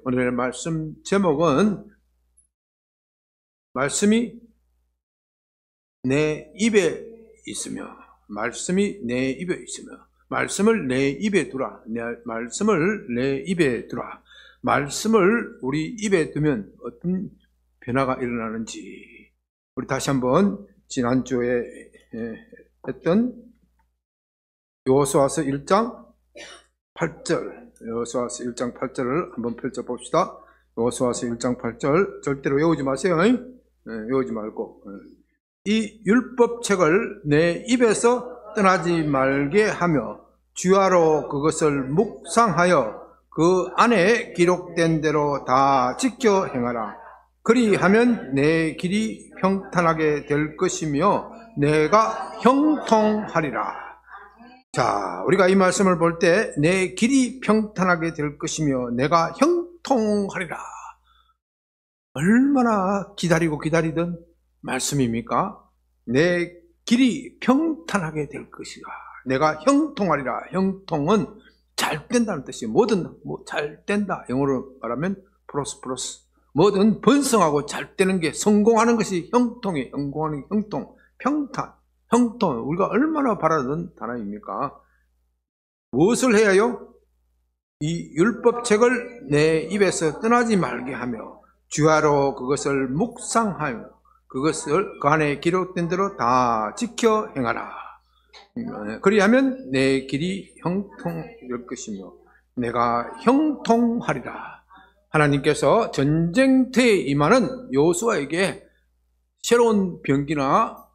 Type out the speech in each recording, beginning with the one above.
오늘의 말씀 제목은 말씀이 내 입에 있으며, 말씀이 내 입에 있으며, 말씀을 내 입에 두라. 말씀을 내 입에 두라. 말씀을 우리 입에 두면 어떤 변화가 일어나는지 우리 다시 한번 지난주에 했던 여호수아서 1장 8절, 여호수아서 1장 8절을 한번 펼쳐봅시다. 여호수아서 1장 8절 절대로 외우지 마세요. 외우지 말고 이 율법책을 내 입에서 떠나지 말게 하며 주야로 그것을 묵상하여 그 안에 기록된 대로 다 지켜 행하라. 그리하면 내 길이 평탄하게 될 것이며 내가 형통하리라. 자, 우리가 이 말씀을 볼 때 내 길이 평탄하게 될 것이며 내가 형통하리라. 얼마나 기다리던 말씀입니까? 내 길이 평탄하게 될 것이라. 내가 형통하리라. 형통은 잘 된다는 뜻이에요. 뭐든 잘 된다. 영어로 말하면 프로스퍼러스. 뭐든 번성하고 잘 되는 게, 성공하는 것이 형통이에요. 성공하는 게 형통, 평탄, 형통. 우리가 얼마나 바라는 단어입니까? 무엇을 해야요? 이 율법책을 내 입에서 떠나지 말게 하며 주야로 그것을 묵상하며 그것을 그 안에 기록된 대로 다 지켜 행하라. 그리하면 내 길이 형통될 것이며 내가 형통하리라. 하나님께서 전쟁터에 임하는 여호수아에게 새로운 병기나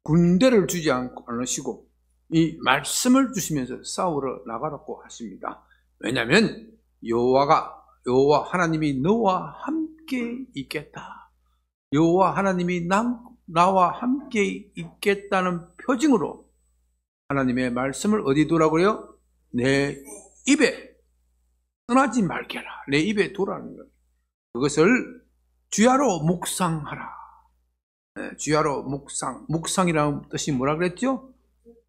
군대를 주지 않으시고 이 말씀을 주시면서 싸우러 나가라고 하십니다. 왜냐하면 여호와 하나님이 너와 함께 있겠다. 여호와 하나님이 나와 함께 있겠다는 표징으로 하나님의 말씀을 어디 두라고요? 내 입에 떠나지 말게 하라. 내 입에 두라는 거예요. 그것을 주야로 묵상하라. 주야로 묵상이라는 뜻이 뭐라 그랬죠?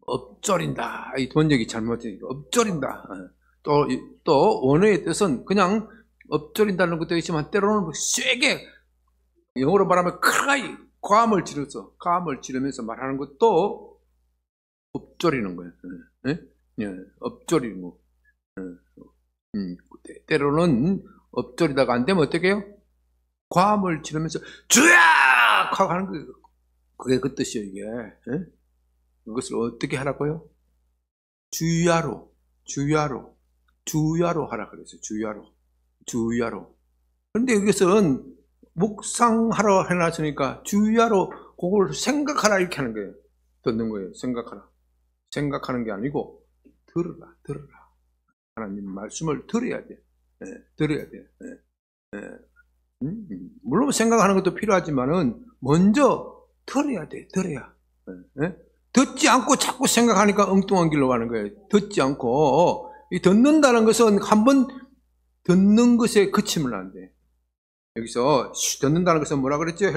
엎조린다. 이 번역이 잘못되니까 엎조린다. 또 원어의 뜻은 그냥 엎조린다는 것도 있지만 때로는 세게, 영어로 말하면 cry, 고함을 지르면서 말하는 것도 엎조리는 거예요. 엎조리는 거. 때로는 엎조리다가 안 되면 어떻게 해요? 고함을 지르면서 주야! 하고 하는 거예요. 그게 그 뜻이에요, 이게. 그것을 어떻게 하라고요? 주야로 하라 그랬어요. 주야로. 그런데 이것은 묵상하라 해놨으니까 주야로 그걸 생각하라 이렇게 하는 거예요. 듣는 거예요. 생각하는 게 아니고 들으라. 하나님 말씀을 들어야 돼. 물론 생각하는 것도 필요하지만은 먼저 들어야 돼. 듣지 않고 자꾸 생각하니까 엉뚱한 길로 가는 거예요. 듣지 않고. 이 듣는다는 것은 한번 듣는 것에 그치면 안 돼. 여기서 듣는다는 것은 뭐라 그랬죠?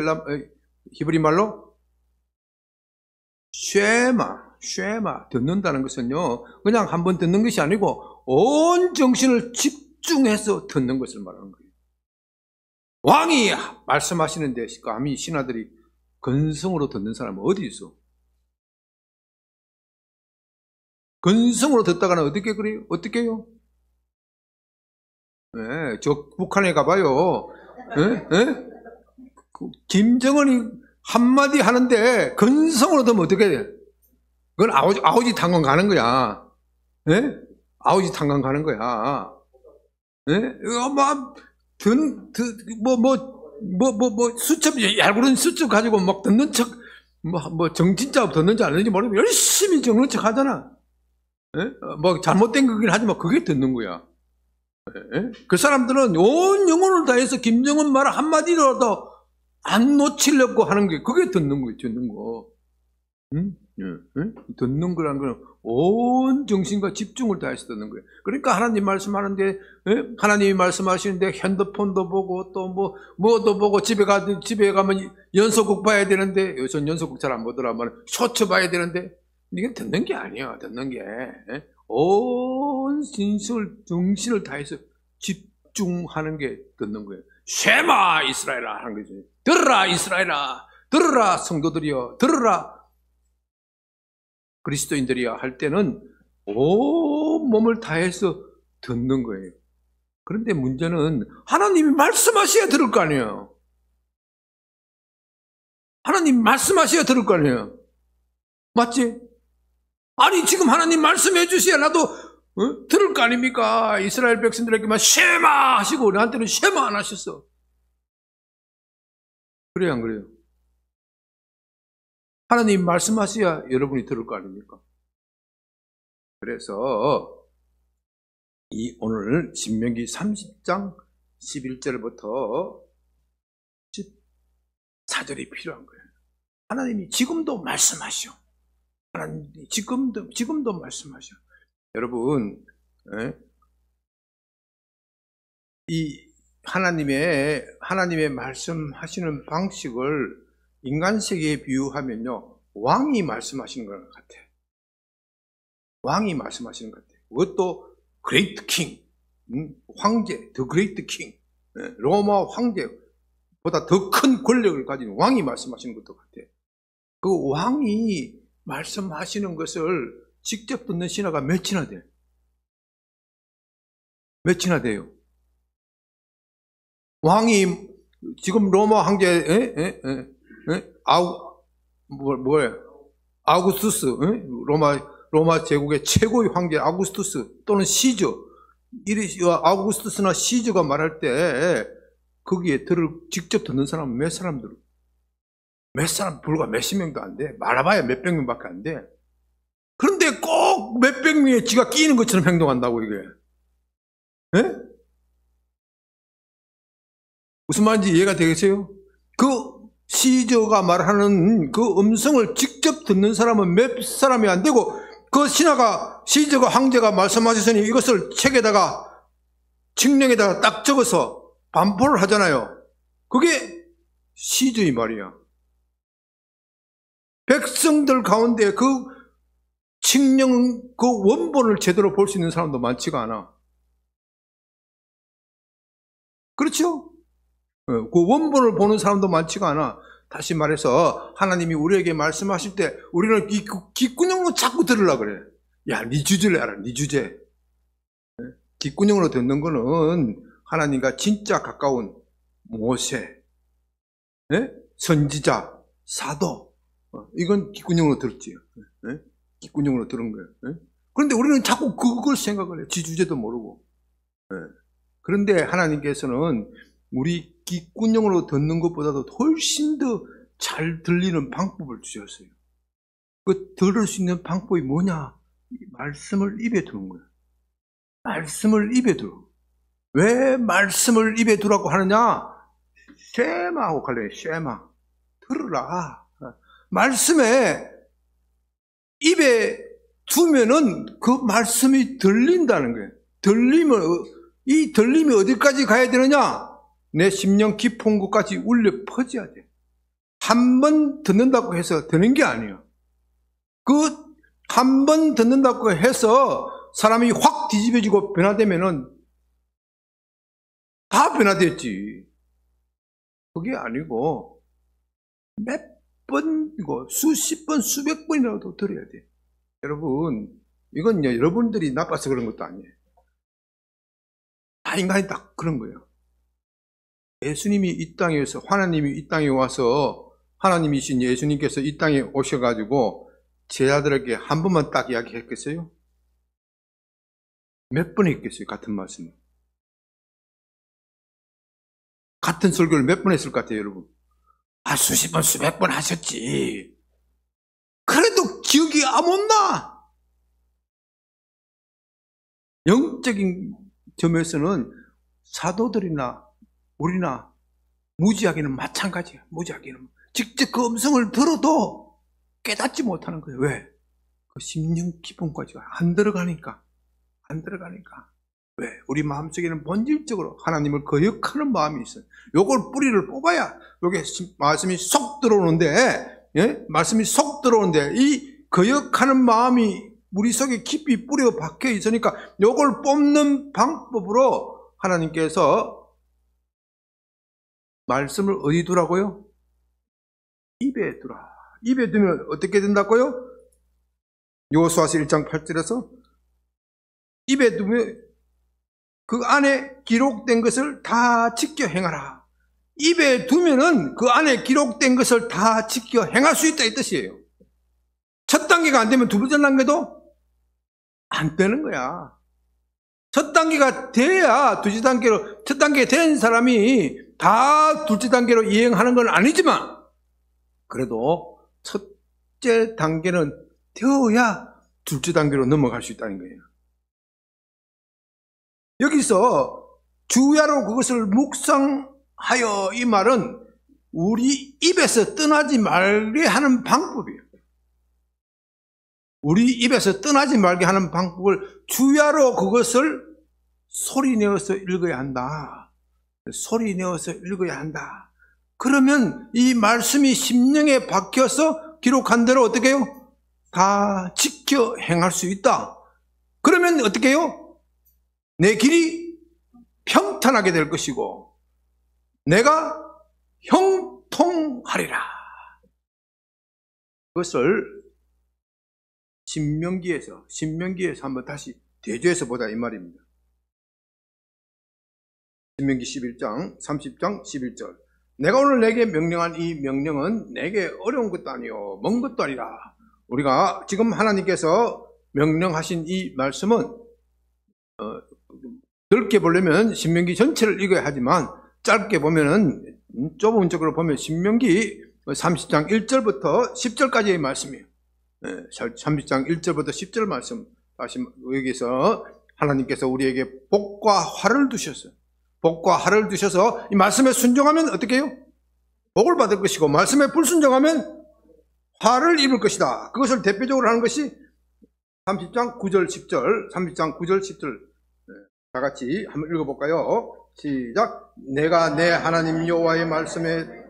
히브리 말로 쉐마. 듣는다는 것은요, 그냥 한번 듣는 것이 아니고 온 정신을 집중해서 듣는 것을 말하는 거예요. 왕이 말씀하시는데 감히 신하들이 근성으로 듣는 사람은 어디 있어? 근성으로 듣다가는 어떻게 그래요? 어떻게 해요? 저 북한에 가봐요. 김정은이 한마디 하는데 근성으로 들으면 어떻게 돼? 그건 아우지 탄광 가는 거야. 아우지 탄광 가는 거야. 수첩, 얄구른 수첩 가지고 막 듣는 척, 정진짜 듣는지 안 듣는지 모르겠는데 열심히 적는 척 하잖아. 잘못된 거긴 하지만 그게 듣는 거야. 그 사람들은 온 영혼을 다해서 김정은 말 한마디라도 안 놓치려고 하는 게 그게 듣는 거예요. 듣는 거. 듣는 거라는 건 온 정신과 집중을 다해서 듣는 거예요. 그러니까 하나님 말씀하는데, 하나님이 말씀하시는데 핸드폰도 보고 또 뭐도 보고 집에 가면 연속극 봐야 되는데, 요즘 연속극 잘 안 보더라면 쇼츠 봐야 되는데, 이게 듣는 게 아니야. 듣는 게 온 정신을 다해서 집중하는 게 듣는 거예요. 쉐마 이스라엘아 하는 거지. 들으라 이스라엘아, 들으라 성도들이여, 들으라 그리스도인들이여 할 때는 온 몸을 다해서 듣는 거예요. 그런데 문제는 하나님이 말씀하셔야 들을 거 아니에요. 하나님 말씀하셔야 들을 거 아니에요. 맞지? 아니 지금 하나님 말씀해 주셔야 나도 들을 거 아닙니까? 이스라엘 백성들에게만 쉐마 하시고 나한테는 쉐마 안 하셨어. 그래요 안 그래요? 하나님 말씀하셔야 여러분이 들을 거 아닙니까? 그래서 이 오늘 신명기 30장 11절부터 14절이 필요한 거예요. 하나님이 지금도 말씀하셔. 하나님이 지금도 말씀하셔. 여러분, 이 하나님의 말씀하시는 방식을 인간 세계에 비유하면요, 왕이 말씀하시는 것 같아. 왕이 말씀하시는 것 같아. 그것도 Great King, 황제, The Great King, 로마 황제보다 더 큰 권력을 가진 왕이 말씀하시는 것도 같아. 그 왕이 말씀하시는 것을 직접 듣는 신하가 몇이나 돼? 몇이나 돼요? 왕이 지금 로마 황제 아우구스투스, 로마 제국의 최고의 황제 아우구스투스 또는 시저, 아우구스투스나 시저가 말할 때 거기에 직접 듣는 사람은 몇 사람들? 몇 사람, 불과 몇십 명도 안 돼. 말아봐야 몇백 명밖에 안 돼. 그런데 꼭 몇백 명에 지가 끼는 것처럼 행동한다고, 이게. 예? 무슨 말인지 이해가 되겠어요? 그 시저가 말하는 그 음성을 직접 듣는 사람은 몇 사람이 안 되고, 그 신하가, 시저가, 황제가 말씀하셨으니 이것을 책에다가, 칙령에다가 딱 적어서 반포를 하잖아요. 그게 시저의 말이야. 백성들 가운데 그 칙령, 그 원본을 제대로 볼 수 있는 사람도 많지가 않아. 그렇죠? 그 원본을 보는 사람도 많지가 않아. 다시 말해서 하나님이 우리에게 말씀하실 때 우리는 귓구녕으로 자꾸 들으려고 그래. 야, 네 주제를 알아, 네 주제. 귓구녕으로 듣는 거는 하나님과 진짜 가까운 모세, 선지자, 사도, 이건 귓구녕으로 들었지. 귓구녕으로 들은 거예요. 그런데 우리는 자꾸 그걸 생각을 해. 지 주제도 모르고. 그런데 하나님께서는 우리 귓구녕으로 듣는 것보다도 훨씬 더 잘 들리는 방법을 주셨어요. 그 들을 수 있는 방법이 뭐냐? 말씀을 입에 두는 거예요. 말씀을 입에 두어. 왜 말씀을 입에 두라고 하느냐? 쉐마하고 관련해. 쉐마. 들으라. 말씀에 입에 두면은 그 말씀이 들린다는 거예요. 이 들림이 어디까지 가야 되느냐? 내 심령 깊은 곳까지 울려 퍼져야 돼. 한 번 듣는다고 해서 되는 게 아니에요. 그 한 번 듣는다고 해서 사람이 확 뒤집어지고 변화되면은 다 변화됐지. 그게 아니고 몇 번이고 수십 번, 수백 번이라도 들어야 돼. 여러분, 이건 여러분들이 나빠서 그런 것도 아니에요. 다 인간이 딱 그런 거예요. 예수님이 이 땅에서, 하나님이 이 땅에 와서, 하나님이신 예수님께서 이 땅에 오셔가지고 제자들에게 한 번만 딱 이야기했겠어요? 몇 번 했겠어요? 같은 말씀을. 같은 설교를 몇 번 했을 것 같아요, 여러분? 수십 번, 수백 번 하셨지. 그래도 기억이 안 온다. 영적인 점에서는 사도들이나 우리나 무지하게는 마찬가지야. 무지하게는 직접 그 음성을 들어도 깨닫지 못하는 거예요. 왜? 그 심령 깊음까지가 안 들어가니까. 왜? 우리 마음속에는 본질적으로 하나님을 거역하는 마음이 있어요. 요걸 뿌리를 뽑아야 요게 말씀이 쏙 들어오는데, 말씀이 쏙 들어오는데 이 거역하는 마음이 우리 속에 깊이 뿌려 박혀 있으니까 요걸 뽑는 방법으로 하나님께서 말씀을 어디 두라고요? 입에 두라. 입에 두면 어떻게 된다고요? 여호수아서 1장 8절에서 입에 두면 그 안에 기록된 것을 다 지켜 행하라. 입에 두면은 그 안에 기록된 것을 다 지켜 행할 수 있다 이 뜻이에요. 첫 단계가 안 되면 두 번째 단계도 안 되는 거야. 첫 단계가 돼야 두째 단계로, 첫 단계 된 사람이 다 둘째 단계로 이행하는 건 아니지만 그래도 첫째 단계는 되어야 둘째 단계로 넘어갈 수 있다는 거예요. 여기서 주야로 그것을 묵상하여 이 말은 우리 입에서 떠나지 말게 하는 방법이에요. 우리 입에서 떠나지 말게 하는 방법을 주야로 그것을 소리내어서 읽어야 한다. 소리내어서 읽어야 한다. 그러면 이 말씀이 심령에 박혀서 기록한 대로 어떻게 해요? 다 지켜 행할 수 있다. 그러면 어떻게 해요? 내 길이 평탄하게 될 것이고 내가 형통하리라. 그것을 신명기에서 한번 다시 대조해서 보자 이 말입니다. 신명기 11장 30장 11절 내가 오늘 내게 명령한 이 명령은 내게 어려운 것도 아니요 먼 것도 아니라. 우리가 지금 하나님께서 명령하신 이 말씀은 넓게 보려면 신명기 전체를 읽어야 하지만 짧게 보면은 좁은 쪽으로 보면 신명기 30장 1절부터 10절까지의 말씀이에요. 30장 1절부터 10절 말씀. 다시 여기서 하나님께서 우리에게 복과 화를 두셨어요. 복과 화를 두셔서 이 말씀에 순종하면 어떻게 해요? 복을 받을 것이고 말씀에 불순종하면 화를 입을 것이다. 그것을 대표적으로 하는 것이 30장 9절 10절 30장 9절 10절 다 같이 한번 읽어볼까요? 시작. 내가 내 하나님 여호와의 말씀에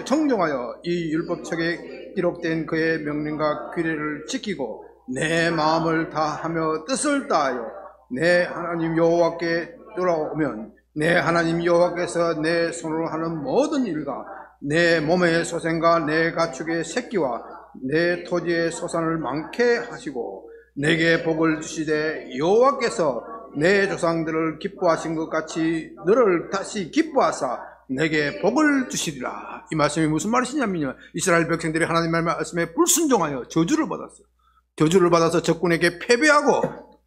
청종하여 이 율법책에 기록된 그의 명령과 규례를 지키고 내 마음을 다하며 뜻을 다하여 내 하나님 여호와께 돌아오면 내 하나님 여호와께서 내 손으로 하는 모든 일과 내 몸의 소생과 내 가축의 새끼와 내 토지의 소산을 많게 하시고 내게 복을 주시되 여호와께서 내 조상들을 기뻐하신 것 같이 너를 다시 기뻐하사 내게 복을 주시리라. 이 말씀이 무슨 말이냐면요, 이스라엘 백성들이 하나님의 말씀에 불순종하여 저주를 받았어요. 저주를 받아서 적군에게 패배하고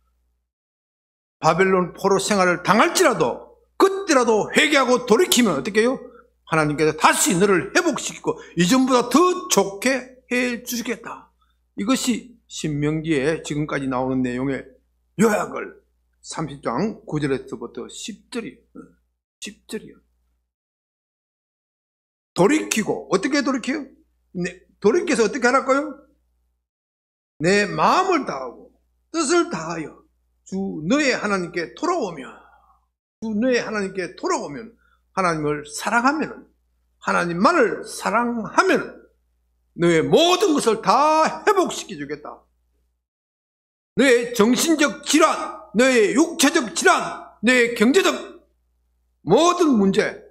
바벨론 포로 생활을 당할지라도 그때라도 회개하고 돌이키면 어떻게 해요? 하나님께서 다시 너를 회복시키고 이전보다 더 좋게 해 주시겠다. 이것이 신명기에 지금까지 나오는 내용의 요약을 30장 9절에서부터 10절이요. 돌이키고 어떻게 돌이켜요? 돌이켜서 어떻게 하라고요? 내 마음을 다하고 뜻을 다하여 주 너의 하나님께 돌아오면 하나님을 사랑하면 하나님만을 사랑하면 너의 모든 것을 다 회복시켜 주겠다. 너의 정신적 질환, 너의 육체적 질환, 너의 경제적 모든 문제,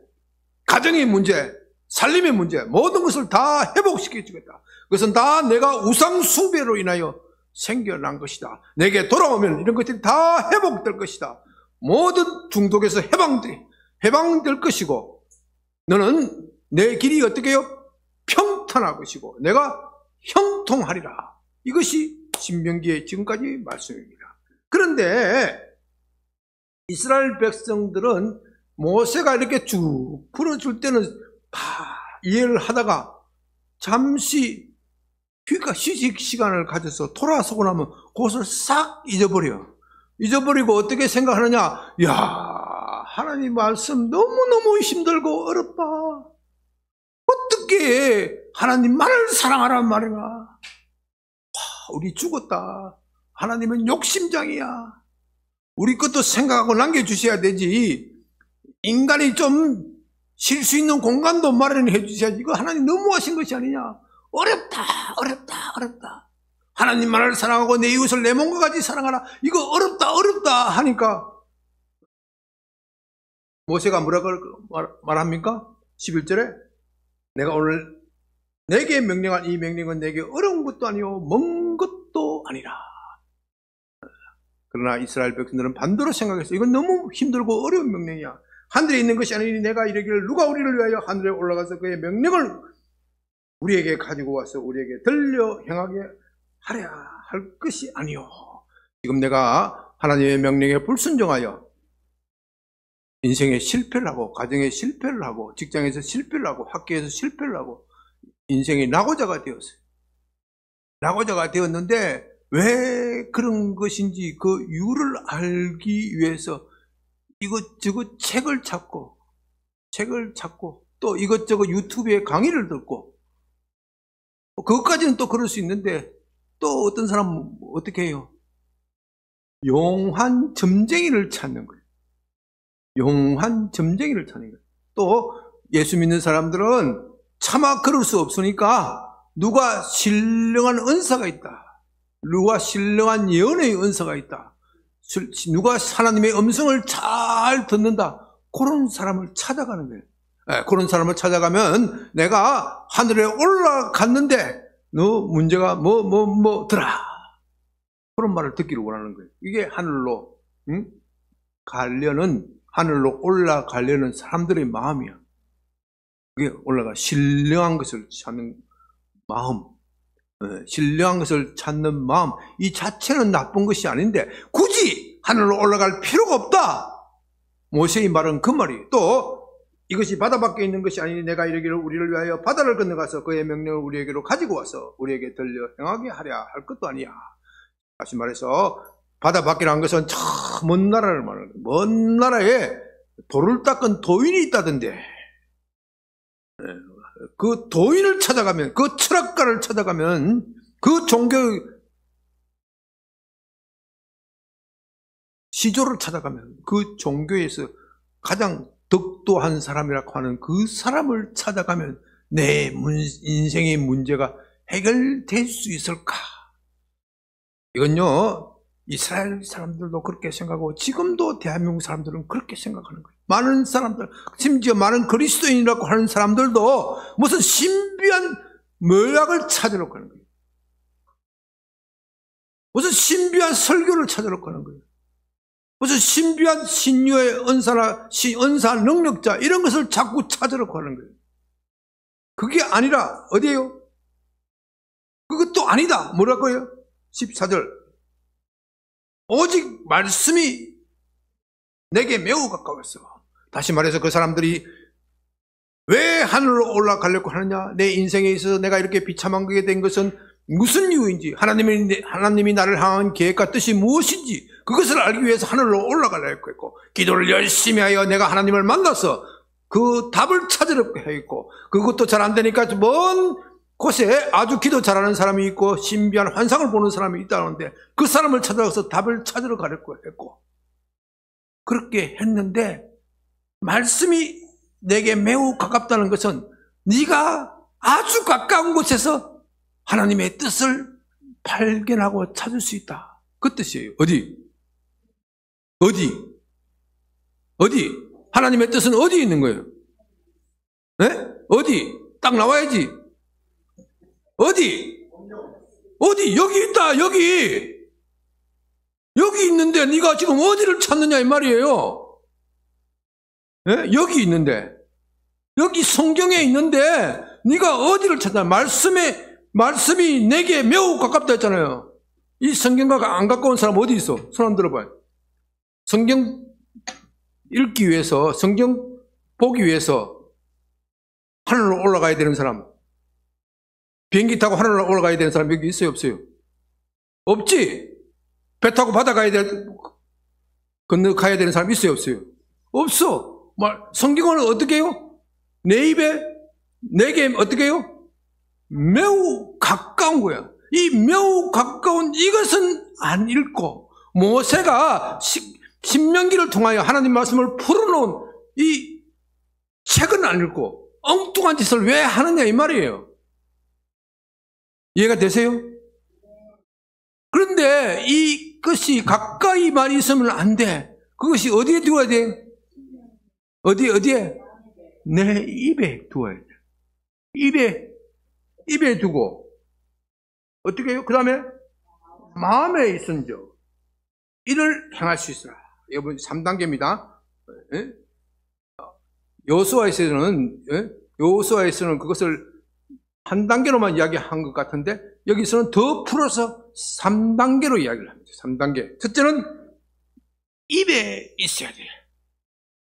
가정의 문제, 살림의 문제, 모든 것을 다 회복시켜 주겠다. 그것은 다 내가 우상 숭배로 인하여 생겨난 것이다. 내게 돌아오면 이런 것들이 다 회복될 것이다. 모든 중독에서 해방될 것이고 너는 내 길이 어떻게 해요? 평탄할 것이고 내가 형통하리라. 이것이 신명기의 지금까지 말씀입니다. 그런데 이스라엘 백성들은 모세가 이렇게 쭉 풀어줄 때는 다 이해를 하다가 잠시 휴식 시간을 가져서 돌아서고 나면 그것을 싹 잊어버리고 어떻게 생각하느냐? 야, 하나님 말씀 너무너무 힘들고 어렵다. 어떻게 하나님만을 사랑하란 말이야? 우리 죽었다. 하나님은 욕심장이야. 우리 것도 생각하고 남겨주셔야 되지. 인간이 좀 쉴 수 있는 공간도 마련해 주셔야지. 이거 하나님 너무하신 것이 아니냐. 어렵다. 하나님만을 사랑하고 내 이웃을 내 몸과 같이 사랑하라. 이거 어렵다 하니까 모세가 뭐라고 말합니까? 11절에 내가 오늘 내게 명령한 이 명령은 내게 어려운 것도 아니요 먼 것도 아니라. 그러나 이스라엘 백성들은 반대로 생각했어. 이건 너무 힘들고 어려운 명령이야. 하늘에 있는 것이 아니니 내가 이르기를 누가 우리를 위하여 하늘에 올라가서 그의 명령을 우리에게 가지고 와서 우리에게 들려 행하게 하랴 할 것이 아니요. 지금 내가 하나님의 명령에 불순종하여 인생에 실패를 하고 가정에 실패를 하고 직장에서 실패를 하고 학교에서 실패를 하고 인생이 낙오자가 되었어요. 낙오자가 되었는데 왜 그런 것인지 그 이유를 알기 위해서 이것저것 책을 찾고 또 이것저것 유튜브에 강의를 듣고 그것까지는 또 그럴 수 있는데 또 어떤 사람은 어떻게 해요? 용한 점쟁이를 찾는 거예요. 용한 점쟁이를 찾는 거예요. 또 예수 믿는 사람들은 차마 그럴 수 없으니까 누가 신령한 은사가 있다. 누가 신령한 예언의 은사가 있다. 누가 하나님의 음성을 잘 듣는다. 그런 사람을 찾아가는 거예요. 그런 사람을 찾아가면 내가 하늘에 올라갔는데 너 문제가 뭐더라. 그런 말을 듣기를 원하는 거예요. 이게 하늘로 하늘로 올라가려는 사람들의 마음이야. 그게 신령한 것을 찾는 마음. 신령한 것을 찾는 마음. 이 자체는 나쁜 것이 아닌데 굳이 하늘로 올라갈 필요가 없다. 모세의 말은 그 말이에요. 또 이것이 바다 밖에 있는 것이 아니니 내가 이르기를 우리를 위하여 바다를 건너가서 그의 명령을 우리에게로 가지고 와서 우리에게 들려 행하게 하랴 할 것도 아니야. 다시 말해서 바다 밖이라는 것은 참 먼 나라를 말하는 거예요. 먼 나라에 돌을 닦은 도인이 있다던데 그 도인을 찾아가면 그 철학가를 찾아가면 그 종교 시조를 찾아가면 그 종교에서 가장 덕도한 사람이라고 하는 그 사람을 찾아가면 내 인생의 문제가 해결될 수 있을까? 이건요 이스라엘 사람들도 그렇게 생각하고 지금도 대한민국 사람들은 그렇게 생각하는 거예요. 많은 사람들, 심지어 많은 그리스도인이라고 하는 사람들도 무슨 신비한 묘약을 찾으러 가는 거예요. 무슨 신비한 설교를 찾으러 가는 거예요. 무슨 신비한 신유의 은사 능력자 이런 것을 자꾸 찾으러 가는 거예요. 그게 아니라 어디예요? 그것도 아니다. 뭐라고요? 14절 오직 말씀이 내게 매우 가까웠어. 다시 말해서 그 사람들이 왜 하늘로 올라가려고 하느냐? 내 인생에 있어서 내가 이렇게 비참하게 된 것은 무슨 이유인지, 하나님이 나를 향한 계획과 뜻이 무엇인지 그것을 알기 위해서 하늘로 올라가려고 했고, 기도를 열심히 하여 내가 하나님을 만나서 그 답을 찾으려고 했고, 그것도 잘 안 되니까 먼 곳에 아주 기도 잘하는 사람이 있고 신비한 환상을 보는 사람이 있다는데 그 사람을 찾아가서 답을 찾으러 가려고 했고, 그렇게 했는데 말씀이 내게 매우 가깝다는 것은 네가 아주 가까운 곳에서 하나님의 뜻을 발견하고 찾을 수 있다. 그 뜻이에요. 어디? 하나님의 뜻은 어디에 있는 거예요? 네? 어디? 딱 나와야지. 어디? 여기 있다. 여기 있는데 네가 지금 어디를 찾느냐 이 말이에요. 네? 여기 있는데, 여기 성경에 있는데 네가 어디를 찾냐? 말씀이 내게 매우 가깝다 했잖아요. 이 성경과 안 가까운 사람 어디 있어? 손 한번 들어봐요. 성경 읽기 위해서, 성경 보기 위해서 하늘로 올라가야 되는 사람, 비행기 타고 하늘로 올라가야 되는 사람 여기 있어요? 없어요? 없지? 배 타고 바다 건너가야 되는 사람 있어요? 없어요? 없어. 성경은 어떻게 해요? 내 입에, 내게 어떻게 해요? 매우 가까운 거야. 이 매우 가까운 이것은 안 읽고, 모세가 신명기를 통하여 하나님 말씀을 풀어놓은 이 책은 안 읽고 엉뚱한 짓을 왜 하느냐 이 말이에요. 이해가 되세요? 그런데 이것이 가까이만 있으면 안 돼. 그것이 어디에 두어야 돼? 어디에? 내 입에 두어야 돼. 입에 두고, 어떻게 해요? 그 다음에, 마음에 있은즉, 이를 행할 수 있어라. 여러분, 3단계입니다. 여호수아에서는 그것을 한 단계로만 이야기한 것 같은데, 여기서는 더 풀어서 3단계로 이야기를 합니다. 3단계. 첫째는 입에 있어야 돼요.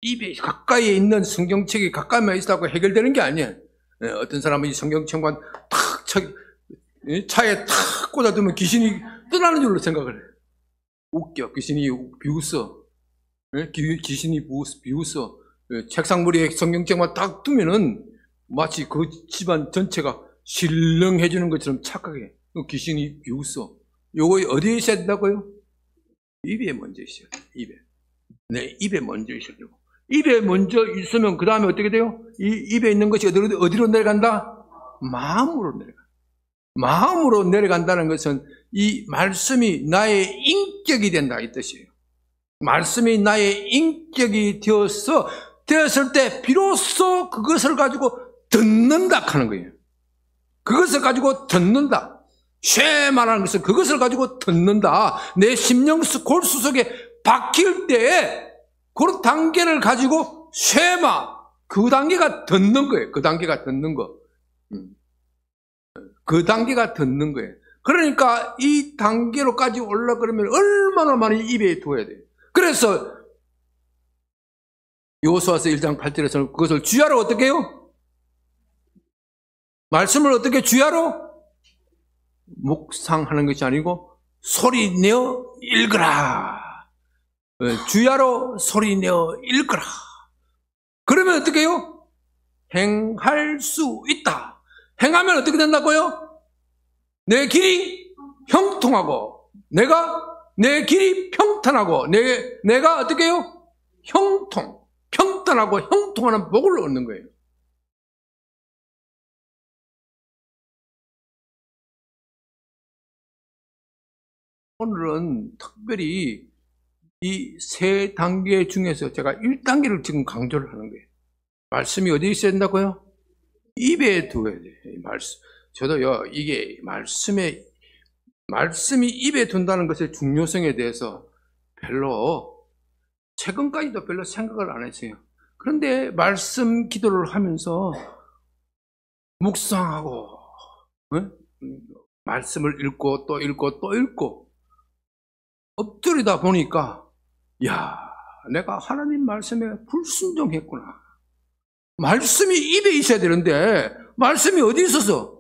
입에 가까이에 있는 성경책이 가까이만 있다고 해결되는 게 아니에요. 어떤 사람은 이 성경책만 탁 차에 탁 꽂아두면 귀신이 떠나는 줄로 생각을 해요. 웃겨. 귀신이 비웃어. 귀신이 비웃어. 책상머리에 성경책만 딱 두면은 마치 그 집안 전체가 신령해지는 것처럼 착각해. 귀신이 비웃어. 요거 어디에 있어야 된다고요? 입에 먼저 있어야 돼요. 입에. 네, 입에 먼저 있어야 되고. 입에 먼저 있으면 그 다음에 어떻게 돼요? 이 입에 있는 것이 어디로 내려간다? 마음으로 내려간다. 마음으로 내려간다는 것은 이 말씀이 나의 인격이 된다 이 뜻이에요. 말씀이 나의 인격이 되었을 때 비로소 그것을 가지고 듣는다 하는 거예요. 그것을 가지고 듣는다. 쉐마라는 것은 그것을 가지고 듣는다. 내 심령 골수 속에 박힐 때에 그 단계를 가지고 쉐마, 그 단계가 듣는 거예요. 그 단계가 듣는 거. 그 단계가 듣는 거예요. 그러니까 이 단계로까지 올라가려면 얼마나 많이 입에 두어야 돼요. 그래서 여호수아서 1장 8절에서는 그것을 주야로 어떻게 해요? 말씀을 어떻게 주야로? 묵상하는 것이 아니고 소리내어 읽으라. 주야로 소리내어 읽으라. 그러면 어떻게 해요? 행할 수 있다. 행하면 어떻게 된다고요? 내 길이 형통하고 내 길이 평탄하고 내가 어떻게 해요? 평탄하고 형통하는 복을 얻는 거예요. 오늘은 특별히 이 세 단계 중에서 제가 1단계를 지금 강조를 하는 거예요. 말씀이 어디에 있어야 된다고요? 입에 두어야 돼요. 말씀. 저도요, 이게 말씀이 입에 둔다는 것의 중요성에 대해서 최근까지도 별로 생각을 안 했어요. 그런데 말씀 기도를 하면서 묵상하고, 말씀을 읽고 또 읽고 또 읽고, 엎드리다 보니까, 내가 하나님 말씀에 불순종했구나. 말씀이 입에 있어야 되는데, 말씀이 어디 있었어?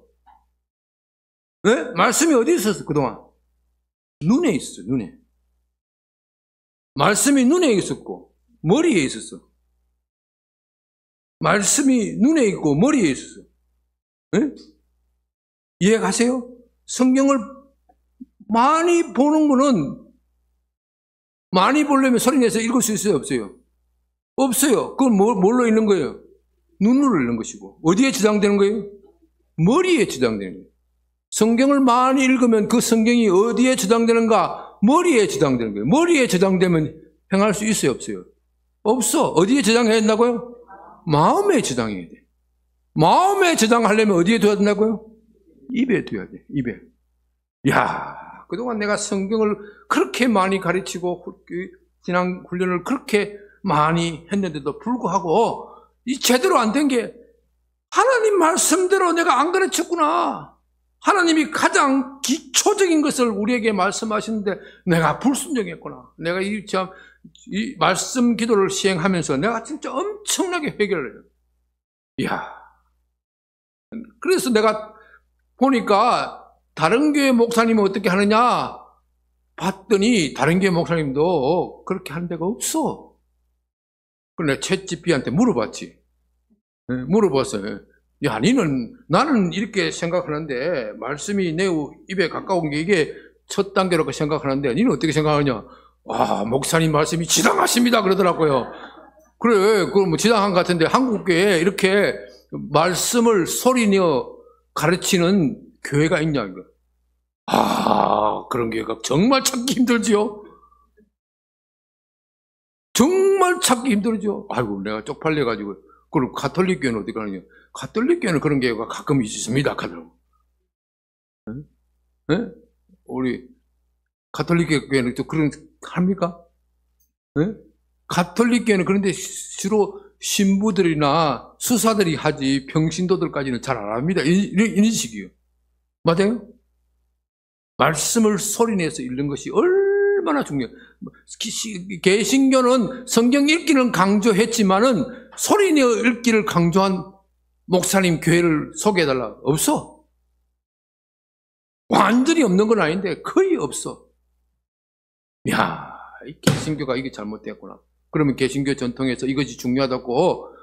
말씀이 어디 있었어, 그동안? 눈에 있었어, 눈에. 말씀이 눈에 있었고, 머리에 있었어. 말씀이 눈에 있고, 머리에 있었어. 이해가세요? 성경을 많이 보는 거는, 많이 보려면 소리 내서 읽을 수 있어요, 없어요? 없어요. 그건 뭘로 읽는 거예요? 눈으로 읽는 것이고. 어디에 저장되는 거예요? 머리에 저장되는 거예요. 성경을 많이 읽으면 그 성경이 어디에 저장되는가? 머리에 저장되는 거예요. 머리에 저장되면 행할 수 있어요, 없어요? 없어. 어디에 저장해야 된다고요? 마음에 저장해야 돼. 마음에 저장하려면 어디에 둬야 된다고요? 입에 둬야 돼, 입에. 그동안 내가 성경을 그렇게 많이 가르치고 신앙 훈련을 그렇게 많이 했는데도 불구하고 이 제대로 안 된 게 하나님 말씀대로 내가 안 가르쳤구나. 하나님이 가장 기초적인 것을 우리에게 말씀하시는데 내가 불순종했구나. 내가 이 말씀 기도를 시행하면서 내가 진짜 엄청나게 회개를 해요. 그래서 내가 보니까 다른 교회 목사님은 어떻게 하느냐 봤더니 다른 교회 목사님도 그렇게 하는 데가 없어. 그런데 챗GPT한테 물어봤지. 물어봤어요. 나는 이렇게 생각하는데 말씀이 내 입에 가까운 게 이게 첫 단계라고 생각하는데 니는 어떻게 생각하냐? 목사님 말씀이 지당하십니다 그러더라고요. 그래, 그럼 뭐 지당한 것 같은데 한국교회에 이렇게 말씀을 소리내어 가르치는 교회가 있냐, 이거. 그런 교회가 정말 찾기 힘들지요? 정말 정말 찾기 힘들죠. 아이고, 내가 쪽팔려가지고. 그리고 가톨릭 교회는 어디 가느냐. 가톨릭 교회는 그런 교회가 가끔 있습니다. 가끔. 네? 우리 가톨릭 교회는 또 그런, 합니까? 네? 가톨릭 교회는 그런데 주로 신부들이나 수사들이 하지 평신도들까지는 잘 안 합니다. 이런 식이요. 맞아요? 말씀을 소리내서 읽는 것이 얼마나 중요해요. 개신교는 성경 읽기는 강조했지만은 소리내어 읽기를 강조한 목사님 교회를 소개해달라. 없어. 완전히 없는 건 아닌데 거의 없어. 야, 이 개신교가 이게 잘못됐구나. 그러면 개신교 전통에서 이것이 중요하다고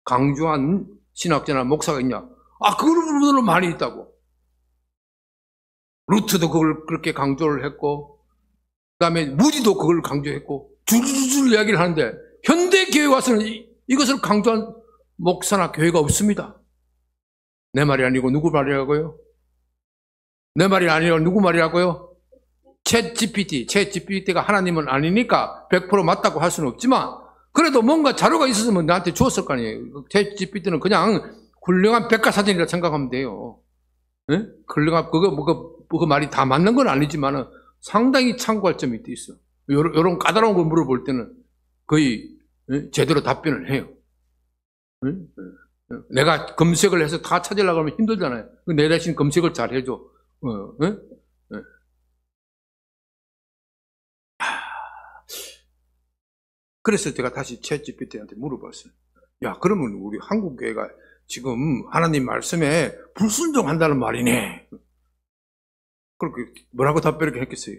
강조한 신학자나 목사가 있냐? 아, 그런 많이 있다고. 루트도 그걸 그렇게 강조를 했고, 그 다음에 무디도 그걸 강조했고, 줄줄줄 이야기를 하는데, 현대교회 와서는 이것을 강조한 목사나 교회가 없습니다. 내 말이 아니고 누구 말이라고요? 내 말이 아니고 누구 말이라고요? 챗GPT가 하나님은 아니니까 100% 맞다고 할 수는 없지만, 그래도 뭔가 자료가 있었으면 나한테 주었을 거 아니에요. 챗GPT는 그냥 훌륭한 백과사전이라 생각하면 돼요. 네? 훌륭한, 그거 말이 다 맞는 건 아니지만 상당히 참고할 점이 있어. 요런 까다로운 걸 물어볼 때는 거의 제대로 답변을 해요. 내가 검색을 해서 다 찾으려고 하면 힘들잖아요. 내 대신 검색을 잘 해줘. 그래서 제가 다시 챗GPT한테 물어봤어요. 야, 그러면 우리 한국교회가 지금 하나님 말씀에 불순종한다는 말이네. 그렇게 뭐라고 답변을 했겠어요?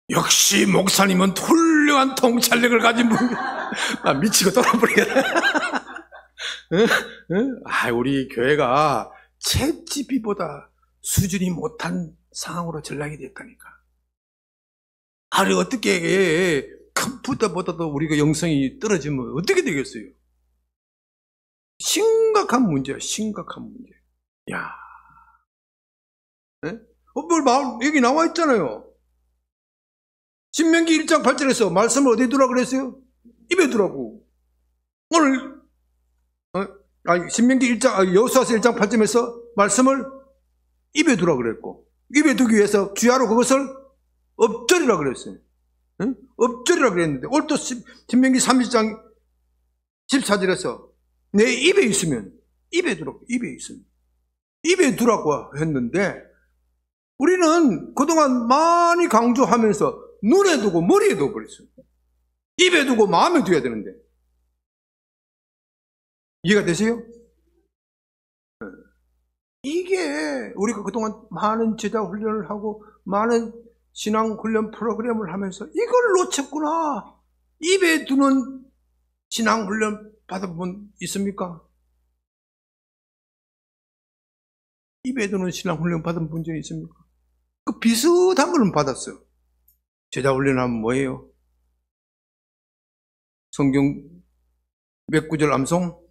역시 목사님은 훌륭한 통찰력을 가진 분이야. 아, 미치고 돌아버리겠네. 아, 우리 교회가 챗GPT보다 수준이 못한 상황으로 전락이 됐다니까. 아니, 어떻게 컴퓨터보다도 우리가 영성이 떨어지면 어떻게 되겠어요? 심각한 문제야, 심각한 문제. 야, 네? 여기 나와 있잖아요. 신명기 1장 8절에서 말씀을 어디에 두라 그랬어요? 입에 두라고. 오늘, 신명기 1장, 여호수아서 1장 8절에서 말씀을 입에 두라 그랬고, 입에 두기 위해서 주야로 그것을 엎드리라 그랬어요. 응? 엎드리라 그랬는데, 오늘 또 신명기 30장 14절에서 내 입에 있으면, 입에 두라고, 입에 있으면. 입에 두라고 했는데, 우리는 그동안 많이 강조하면서 눈에 두고 머리에 둬버렸어요. 입에 두고 마음에 둬야 되는데. 이해가 되세요? 이게 우리가 그동안 많은 제자 훈련을 하고 많은 신앙 훈련 프로그램을 하면서 이걸 놓쳤구나. 입에 두는 신앙 훈련 받은 분 있습니까? 입에 두는 신앙 훈련 받은 분 중에 있습니까? 그 비슷한 걸 받았어요. 제자 훈련하면 뭐예요? 성경 몇 구절 암송?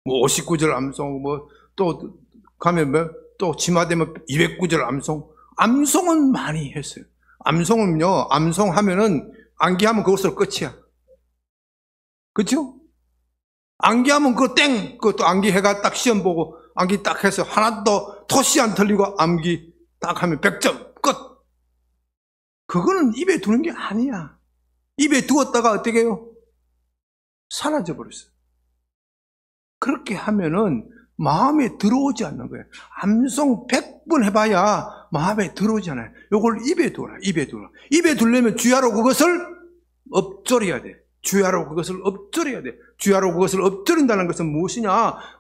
뭐 59절 암송, 뭐 또 가면 또 지마되면 200구절 암송. 암송은 많이 했어요. 암송은요, 암송하면은 암기하면 그것으로 끝이야. 그렇죠? 암기하면 그거 땡! 그것도 암기해가 딱 시험 보고 암기 딱 해서 하나도 토시 안 틀리고 암기 딱 하면 100점 끝! 그거는 입에 두는 게 아니야. 입에 두었다가 어떻게 해요? 사라져 버렸어요. 그렇게 하면은 마음에 들어오지 않는 거예요. 암송 100번 해봐야 마음에 들어오지 않아요. 요걸 입에 두라, 입에 두라. 입에 두려면 주야로 그것을 엎조려야 돼. 주야로 그것을 엎조려야 돼. 주야로 그것을 엎조린다는 것은 무엇이냐?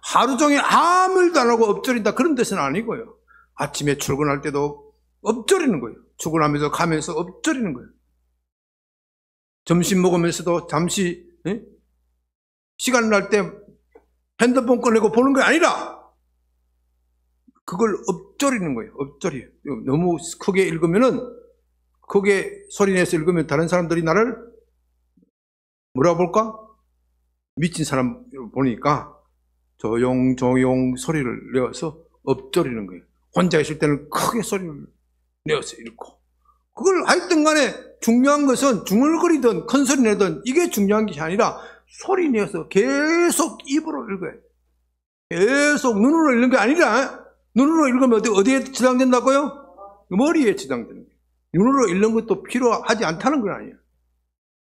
하루 종일 아무 일도 안 하고 엎조린다 그런 뜻은 아니고요. 아침에 출근할 때도 엎조리는 거예요. 출근하면서 가면서 엎조리는 거예요. 점심 먹으면서도 잠시 시간 날 때 핸드폰 꺼내고 보는 게 아니라 그걸 엎조리는 거예요. 엎조리. 너무 크게 읽으면은 크게 소리내서 읽으면 다른 사람들이 나를 뭐라 볼까? 미친 사람 보니까 조용 소리를 내어서 엎조리는 거예요. 혼자 있을 때는 크게 소리를 내어서 읽고 그걸 하여튼 간에 중요한 것은 중얼거리든 큰 소리 내든 이게 중요한 것이 아니라 소리 내서 계속 입으로 읽어야 돼. 계속 눈으로 읽는 게 아니라 눈으로 읽으면 어디에 저장된다고요? 머리에 저장되는 거예요. 눈으로 읽는 것도 필요하지 않다는 건 아니에요.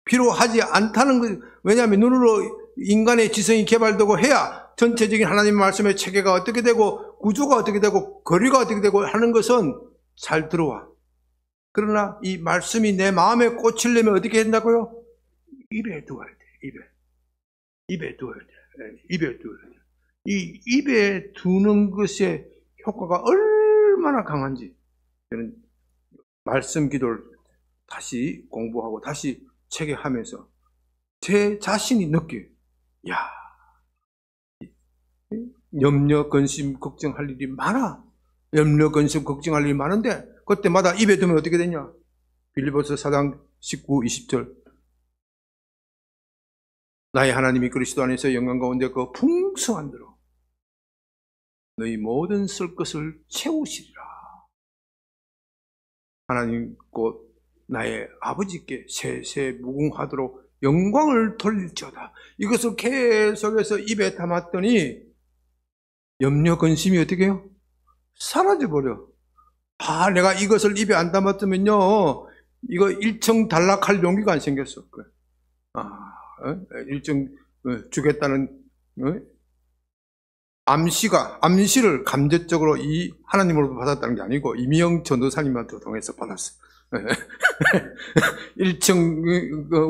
필요하지 않다는 것, 왜냐하면 눈으로 인간의 지성이 개발되고 해야 전체적인 하나님의 말씀의 체계가 어떻게 되고 구조가 어떻게 되고 거리가 어떻게 되고 하는 것은 잘 들어와. 그러나 이 말씀이 내 마음에 꽂히려면 어떻게 된다고요? 입에 두어야 돼. 입에 두어야 돼. 입에 두어야 돼. 이 입에 두는 것의 효과가 얼마나 강한지 저는 말씀 기도를 다시 공부하고 다시 체계하면서 제 자신이 느껴요. 야, 염려, 근심, 걱정할 일이 많아. 염려, 근심, 걱정할 일이 많은데 그때마다 입에 두면 어떻게 되냐? 빌립보서 4장 19, 20절. 나의 하나님이 그리스도 안에서 영광 가운데 그 풍성한 대로 너희 모든 쓸 것을 채우시리라. 하나님 곧 나의 아버지께 세세 무궁하도록 영광을 돌릴지어다. 이것을 계속해서 입에 담았더니 염려 근심이 어떻게 해요? 사라져버려. 내가 이것을 입에 안 담았으면요 이거 일청단락할 용기가 안 생겼어. 일청 주겠다는 암시를 감정적으로 이 하나님으로부터 받았다는 게 아니고 이미영 전도사님한테 통해서 받았어. 일청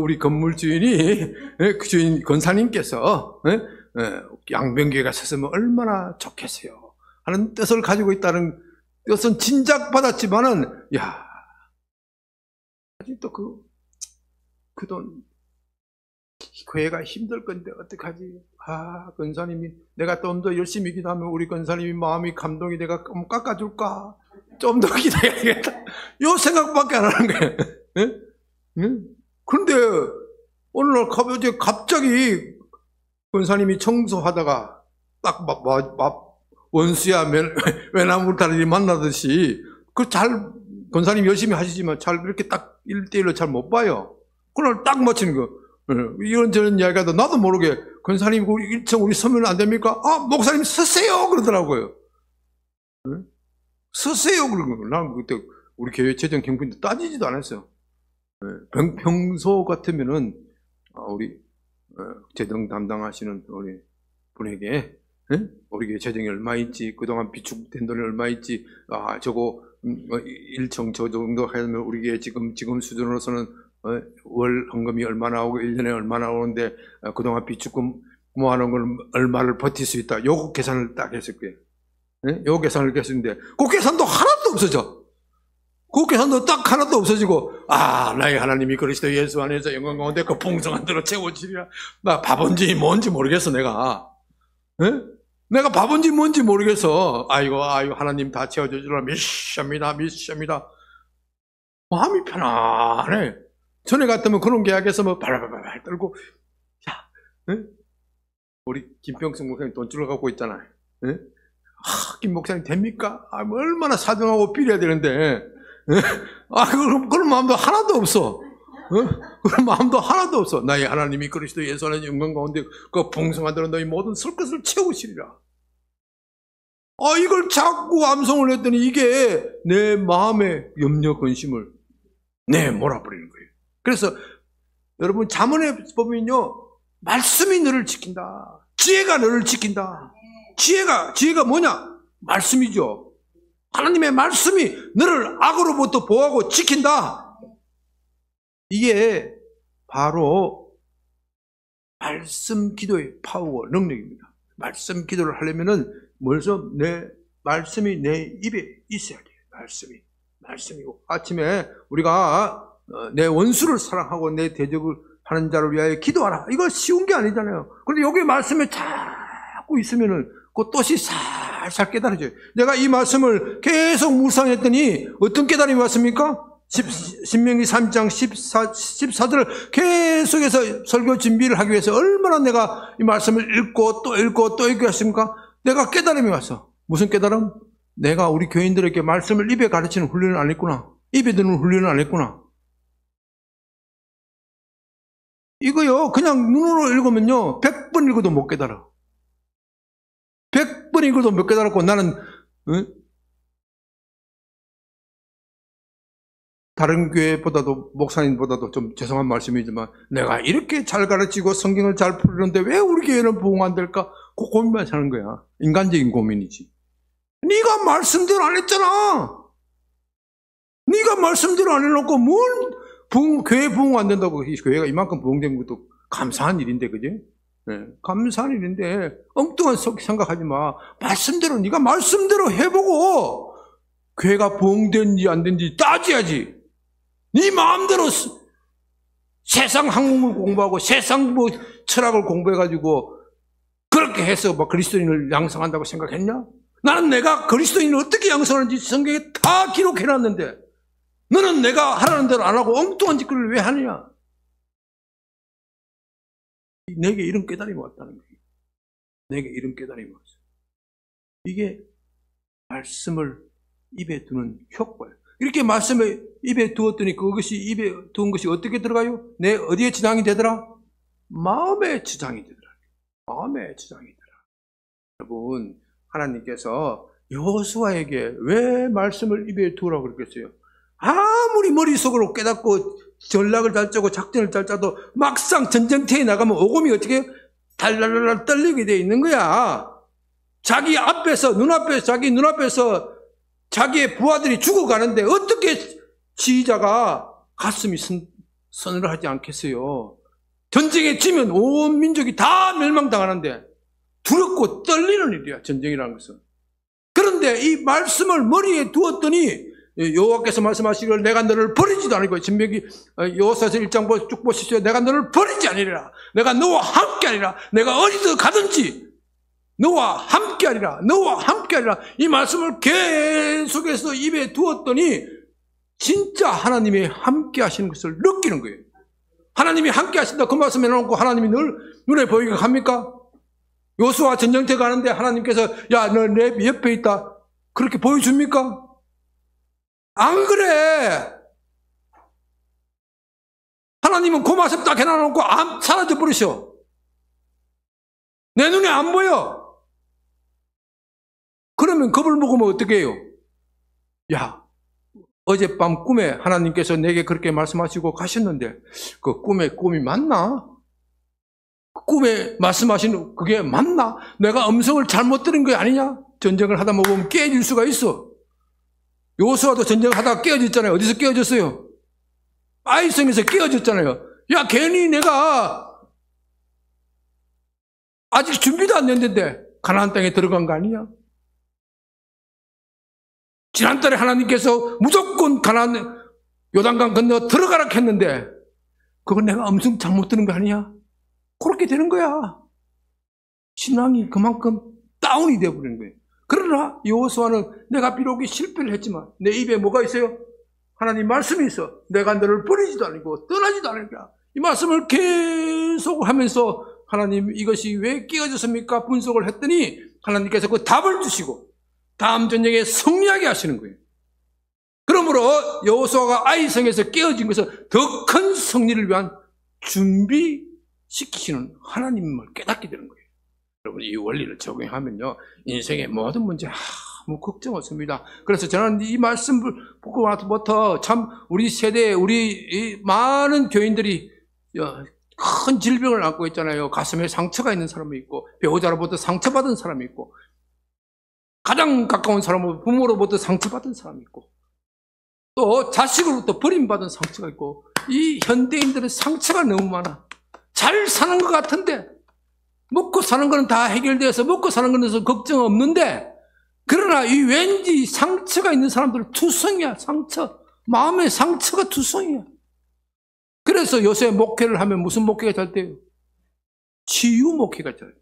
우리 건물 주인이 그 주인 권사님께서 양병교회가 섰으면 얼마나 좋겠어요 하는 뜻을 가지고 있다는 뜻은 진작 받았지만은 아직도 그 돈 교회가 힘들 건데 어떡하지? 권사님이 내가 좀 더 열심히 기도하면 우리 권사님이 마음이 감동이 내가 깎아줄까? 좀 더 기도해야겠다. 요 생각밖에 안 하는 거예요. 그런데 어느 날 갑자기 권사님이 청소하다가 딱 원수야 외나무 다리를 만나듯이 권사님 열심히 하시지만 잘 이렇게 딱 1대1로 잘 못 봐요. 그날 딱 맞추는 거. 이런저런 이야기하다 나도 모르게 권사님 우리 1층 우리 서면 안 됩니까? 목사님 서세요 그러더라고요. 서세요 그런 거. 난 그때 우리 교회 재정 경비인데 따지지도 않았어요. 평소 같으면은 우리 재정 담당하시는 우리 분에게 우리 교회 재정이 얼마 있지, 그동안 비축된 돈이 얼마 있지, 저거 1층 저 정도 하면 우리 교회 지금 수준으로서는 월 헌금이 얼마 나오고 1년에 얼마 나오는데 그동안 비축금 모아놓은 걸 얼마를 버틸 수 있다. 요거 계산을 딱 했을 거예요. 요 계산을 했었는데 그 계산도 하나도 없어져. 그 계산도 딱 하나도 없어지고 나의 하나님이 그리스도 예수 안에서 영광 가운데 그 풍성한 대로 채워지리라. 나 바본지 뭔지 모르겠어 내가. 내가 바본지 뭔지 모르겠어. 아이고 하나님 다 채워주시라 믿습니다. 마음이 편안해. 전에 같으면 그런 계약에서 발발발 떨고 우리 김평승 목사님 돈줄을 갖고 있잖아요. 김 목사님 됩니까? 얼마나 사정하고 빌어야 되는데 그런 마음도 하나도 없어. 그런 마음도 하나도 없어. 나의 하나님이 그리스도 예수 안에 영광 가운데 그 풍성한 대로 너희 모든 쓸 것을 채우시리라. 이걸 자꾸 암송을 했더니 이게 내 마음의 염려 근심을 몰아버리는 거예요. 그래서 여러분 잠언에 보면요 말씀이 너를 지킨다. 지혜가 너를 지킨다. 지혜가 뭐냐? 말씀이죠. 하나님의 말씀이 너를 악으로부터 보호하고 지킨다. 이게 바로 말씀 기도의 파워, 능력입니다. 말씀 기도를 하려면은 먼저 내 말씀이 내 입에 있어야 돼요. 말씀이고 아침에 우리가 내 원수를 사랑하고 내 대적을 하는 자를 위하여 기도하라. 이거 쉬운 게 아니잖아요. 그런데 여기 말씀에 자꾸 있으면은 그 뜻이 살살 깨달아져요. 내가 이 말씀을 계속 묵상했더니 어떤 깨달음이 왔습니까? 신명기 3장 14절을 계속해서 설교 준비를 하기 위해서 얼마나 내가 이 말씀을 읽고 또 읽고 또 읽고 했습니까? 내가 깨달음이 왔어. 무슨 깨달음? 내가 우리 교인들에게 말씀을 입에 가르치는 훈련을 안 했구나. 입에 드는 훈련을 안 했구나. 이거요, 그냥 눈으로 읽으면요, 100번 읽어도 못 깨달아. 100번 읽어도 못 깨달았고, 나는, 다른 교회보다도, 목사님보다도 좀 죄송한 말씀이지만, 내가 이렇게 잘 가르치고 성경을 잘 풀는데 왜 우리 교회는 부흥 안 될까? 그 고민만 하는 거야. 인간적인 고민이지. 네가 말씀대로 안 했잖아. 네가 말씀대로 안 해놓고 교회 부흥 안 된다고. 교회가 이만큼 부흥된 것도 감사한 일인데, 그지? 네, 감사한 일인데 엉뚱한 생각하지 마. 말씀대로, 네가 말씀대로 해보고 교회가 부흥된지 안 된지 따져야지. 네 마음대로 세상 학문을 공부하고 세상 철학을 공부해가지고 그렇게 해서 그리스도인을 양성한다고 생각했냐? 나는 내가 그리스도인을 어떻게 양성하는지 성경에 다 기록해놨는데 너는 내가 하라는 대로 안 하고 엉뚱한 짓거리를 왜 하느냐? 내게 이런 깨달음이 왔다는 거예요. 내게 이런 깨달음이 왔어요. 이게 말씀을 입에 두는 효과예요. 이렇게 말씀을 입에 두었더니 그것이 입에 두은 것이 어떻게 들어가요? 내 어디에 지장이 되더라? 마음에 지장이 되더라. 마음에 지장이 되더라. 여러분, 하나님께서 여호수아에게 왜 말씀을 입에 두라고 그랬겠어요? 아무리 머릿속으로 깨닫고 전략을 잘 짜고 작전을 잘 짜도 막상 전쟁터에 나가면 오금이 어떻게 달달달 떨리게 돼 있는 거야. 자기 앞에서, 자기 눈앞에서 자기의 부하들이 죽어가는데 어떻게 지휘자가 가슴이 서늘하지 않겠어요? 전쟁에 지면 온 민족이 다 멸망당하는데 두렵고 떨리는 일이야, 전쟁이라는 것은. 그런데 이 말씀을 머리에 두었더니 여호와께서 말씀하시기를 내가 너를 버리지도 않을 거야. 신명기 여호수아서 1장 쭉 보시죠. 내가 너를 버리지 아니리라. 내가 너와 함께하리라. 내가 어디서 가든지 너와 함께하리라. 너와 함께하리라. 이 말씀을 계속해서 입에 두었더니 진짜 하나님이 함께하시는 것을 느끼는 거예요. 하나님이 함께하신다 그 말씀 해놓고 하나님이 늘 눈에 보이게 합니까? 여호수아 전쟁터 가는데 하나님께서 야, 너 내 옆에 있다 그렇게 보여줍니까? 안 그래. 하나님은 그 말씀 딱 해놔놓고 사라져 버리셔. 내 눈에 안 보여. 그러면 겁을 먹으면 어떻게 해요? 야, 어젯밤 꿈에 하나님께서 내게 그렇게 말씀하시고 가셨는데 그 꿈이 맞나? 꿈에 말씀하시는 그게 맞나? 내가 음성을 잘못 들은 게 아니냐? 전쟁을 하다 보면 깨질 수가 있어. 여호수아도 전쟁하다가 깨어졌잖아요. 어디서 깨어졌어요? 아이성에서 깨어졌잖아요. 야, 괜히 내가 아직 준비도 안 됐는데 가나안 땅에 들어간 거 아니냐? 지난달에 하나님께서 무조건 가나안 요단강 건너 들어가라 했는데 그건 내가 음성 잘못 들은 거 아니냐? 그렇게 되는 거야. 신앙이 그만큼 다운이 되어버리는 거예요. 그러나 여호수아는 내가 비록 실패를 했지만 내 입에 뭐가 있어요? 하나님 말씀이 있어. 내가 너를 버리지도 않고 떠나지도 않을 거야. 이 말씀을 계속 하면서 하나님 이것이 왜 깨어졌습니까? 분석을 했더니 하나님께서 그 답을 주시고 다음 전쟁에 승리하게 하시는 거예요. 그러므로 여호수아가 아이성에서 깨어진 것은 더 큰 승리를 위한 준비시키시는 하나님을 깨닫게 되는 거예요. 여러분, 이 원리를 적용하면요, 인생의 모든 문제 아무 걱정 없습니다. 그래서 저는 이 말씀을 보고 나서부터 참 우리 세대에 우리 많은 교인들이 큰 질병을 안고 있잖아요. 가슴에 상처가 있는 사람이 있고, 배우자로부터 상처받은 사람이 있고, 가장 가까운 사람은 부모로부터 상처받은 사람이 있고, 또 자식으로부터 버림받은 상처가 있고, 이 현대인들은 상처가 너무 많아. 잘 사는 것 같은데 먹고 사는 거는 다 해결돼서 먹고 사는 거는 걱정 없는데, 그러나 이 왠지 상처가 있는 사람들은 투성이야. 상처, 마음의 상처가 투성이야. 그래서 요새 목회를 하면 무슨 목회가 잘 돼요? 치유 목회가 잘 돼요.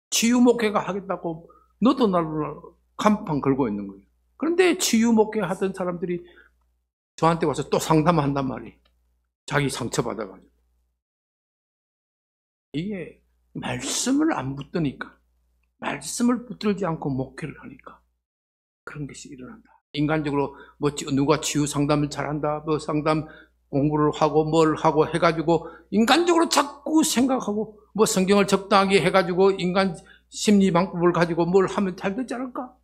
치유 목회가 하겠다고 너도 나도 간판 걸고 있는 거예요. 그런데 치유 목회 하던 사람들이 저한테 와서 또 상담한단 말이에요. 자기 상처받아가지고. 이게 말씀을 안 붙드니까, 말씀을 붙들지 않고 목회를 하니까 그런 것이 일어난다. 인간적으로 뭐 누가 치유 상담을 잘한다, 뭐 상담 공부를 하고 뭘 하고 해가지고 인간적으로 자꾸 생각하고 뭐 성경을 적당하게 해가지고 인간 심리 방법을 가지고 뭘 하면 잘 되지 않을까?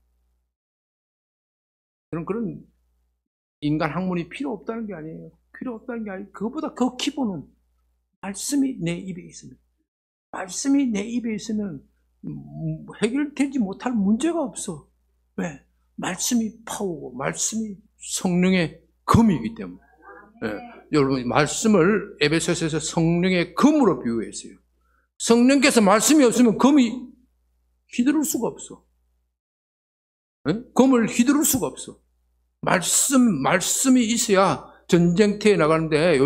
저는 그런 인간 학문이 필요 없다는 게 아니에요. 필요 없다는 게 아니에요. 그것보다 그 기본은 말씀이 내 입에 있으면, 말씀이 내 입에 있으면 해결되지 못할 문제가 없어. 왜? 말씀이 파워고 말씀이 성령의 검이기 때문에. 예, 여러분 말씀을 에베소서에서 성령의 검으로 비유했어요. 성령께서 말씀이 없으면 검이 휘두를 수가 없어. 예? 검을 휘두를 수가 없어. 말씀이 있어야 전쟁터에 나가는데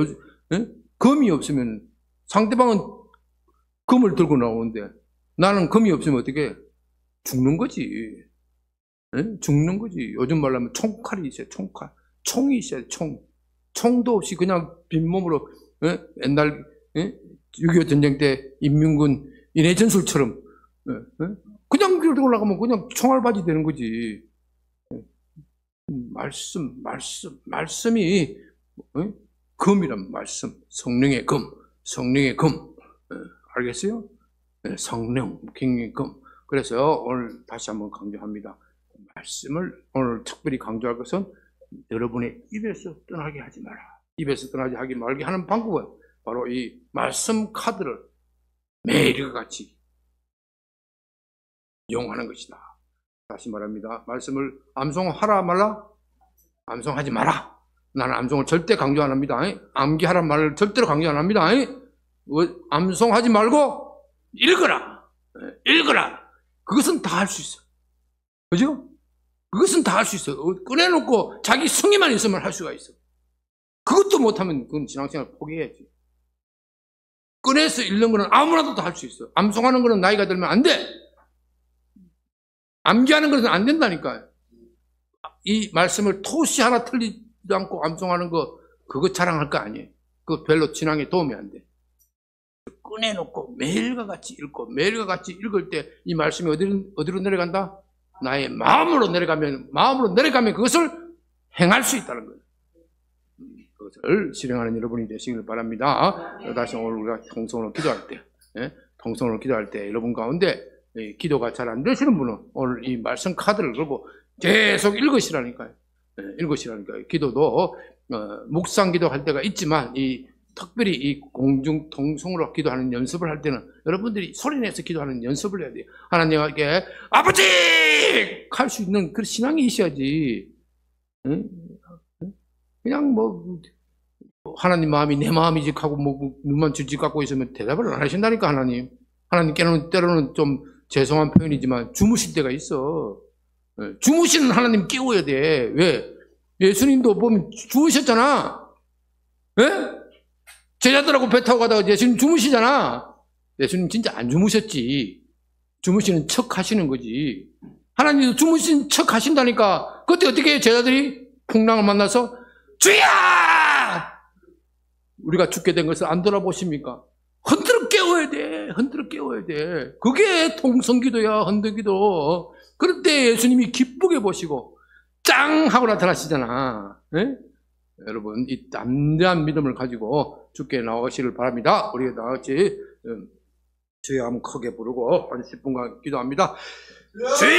예? 검이 없으면 상대방은 검을 들고 나오는데 나는 검이 없으면 어떻게 죽는 거지. 예? 죽는 거지. 요즘 말로 하면 총칼이 있어요. 총칼. 총이 있어요. 총도 없이 그냥 빈몸으로 예? 옛날 예? 6.25 전쟁 때 인민군 인해전술처럼 예? 그냥 들고 나가면 그냥 총알바지 되는 거지. 말씀이 예? 검이란 말씀. 성령의 검. 예? 알겠어요? 예? 성령, 굉장히 검. 그래서 오늘 다시 한번 강조합니다. 말씀을 오늘 특별히 강조할 것은 여러분의 입에서 떠나게 하지 마라. 입에서 떠나게 하지 말게 하는 방법은 바로 이 말씀 카드를 매일과 같이 이용하는 것이다. 다시 말합니다. 말씀을 암송하라 말라? 암송하지 마라. 나는 암송을 절대 강조 안 합니다. 암기하란 말을 절대로 강조 안 합니다. 암송하지 말고 읽어라. 그것은 다 할 수 있어. 그죠? 그것은 다 할 수 있어. 꺼내놓고 자기 성의만 있으면 할 수가 있어. 그것도 못하면 그건 신앙생활 포기해야지. 꺼내서 읽는 거는 아무나도 다 할 수 있어. 암송하는 거는 나이가 들면 안 돼. 암기하는 것은 안 된다니까요. 이 말씀을 토시 하나 틀리지 않고 암송하는 거, 그거 자랑할 거 아니에요. 그거 별로 신앙에 도움이 안 돼. 꺼내놓고 매일과 같이 읽고 매일과 같이 읽을 때 이 말씀이 어디로 내려간다? 나의 마음으로 내려가면 그것을 행할 수 있다는 거예요. 그것을 실행하는 여러분이 되시길 바랍니다. 다시 오늘 우리가 통성으로 기도할 때 여러분 가운데 기도가 잘 안 되시는 분은 오늘 이 말씀 카드를 걸고 계속 읽으시라니까요. 기도도 묵상 기도할 때가 있지만 특별히 이 공중 통성으로 기도하는 연습을 할 때는 여러분들이 소리내서 기도하는 연습을 해야 돼요. 하나님께 아버지! 할 수 있는 그런 신앙이 있어야지. 그냥 뭐 하나님 마음이 내 마음이지 하고 뭐 눈만 질질 깎고 있으면 대답을 안 하신다니까. 하나님께는 때로는 좀 죄송한 표현이지만 주무실 때가 있어. 주무시는 하나님 깨워야 돼. 왜? 예수님도 보면 주무셨잖아. 예? 제자들하고 배 타고 가다가 예수님 주무시잖아. 예수님 진짜 안 주무셨지. 주무시는 척 하시는 거지. 하나님도 주무신 척 하신다니까. 그때 어떻게 해요? 제자들이 풍랑을 만나서 주야! 우리가 죽게 된 것을 안 돌아보십니까? 흔들어 깨워야 돼. 그게 통성기도야. 흔들기도. 그럴 때 예수님이 기쁘게 보시고 짱 하고 나타나시잖아. 네? 여러분 이 담대한 믿음을 가지고 주께 나오시길 바랍니다. 우리가 나같이 주여 한번 크게 부르고 한 10분간 기도합니다. 주여!